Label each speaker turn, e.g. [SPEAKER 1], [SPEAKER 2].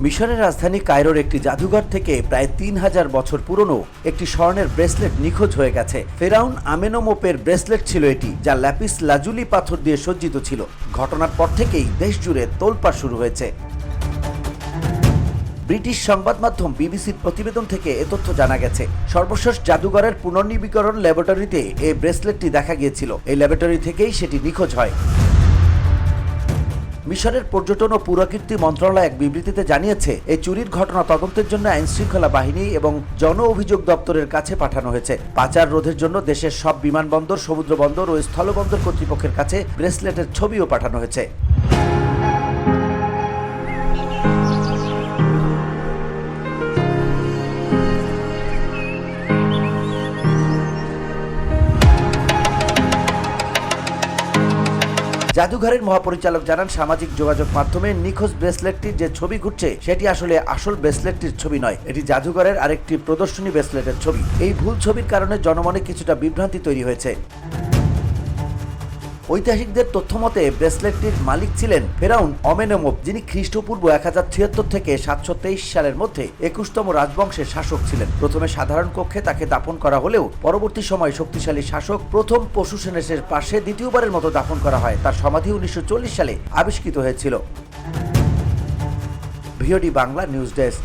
[SPEAKER 1] মিশরের রাজধানী কায়রোর একটি জাদুঘর থেকে প্রায় ৩,০০০ বছর পুরনো একটি স্বর্ণের ব্রেসলেট নিখোঁজ হয়ে গেছে। ফেরাউন আমেনমোপের ব্রেসলেট ছিল এটি, যা ল্যাপিস লাজুলি পাথর দিয়ে সজ্জিত ছিল। ঘটনার পর থেকেই দেশ জুড়ে তোলপাড় শুরু হয়েছে। ব্রিটিশ সংবাদ মাধ্যম বিবিসির প্রতিবেদন থেকে এ তথ্য জানা গেছে। সর্বশেষ জাদুঘরের পুনর্নবীকরণ ল্যাবরেটরিতে এই ব্রেসলেটটি দেখা গিয়েছিল। এই ল্যাবরেটরি থেকেই সেটি নিখোঁজ হয়। মিশরের পর্যটন ও পুরাকীর্তি মন্ত্রণালয় এক বিবৃতিতে জানিয়েছে, এই চুরির ঘটনা তদন্তের জন্য আইনশৃঙ্খলা বাহিনী এবং জন অভিযোগ দপ্তরের কাছে পাঠানো হয়েছে। পাচার রোধের জন্য দেশের সব বিমানবন্দর, সমুদ্র বন্দর ও স্থলবন্দর কর্তৃপক্ষের কাছে ব্রেসলেটের ছবিও পাঠানো হয়েছে। জাদুঘরের মহাপরিচালক জানান, সামাজিক যোগাযোগ মাধ্যমে নিখোঁজ ব্রেসলেটটির যে ছবি ঘুরছে সেটি আসলে আসল ব্রেসলেটটির ছবি নয়, এটি জাদুঘরের আরেকটি প্রদর্শনী ব্রেসলেটের ছবি। এই ভুল ছবির কারণে জনমনে কিছুটা বিভ্রান্তি তৈরি হয়েছে। ঐতিহাসিকদের তথ্যমতে ব্রেসলেটটির মালিক ছিলেন ফেরাউন আমেনমোপ, যিনি খ্রিস্টপূর্ব 1073 থেকে 723 সালের মধ্যে 21তম রাজবংশের শাসক ছিলেন। প্রথমে সাধারণ কক্ষে তাকে দাফন করা হলেও পরবর্তী সময় শক্তিশালী শাসক প্রথম পশুসেনেসের পাশে দ্বিতীয়বারের মতো দাফন করা হয়। তার সমাধি 1940 সালে আবিষ্কৃত হয়েছিল। VOD Bangla news desk.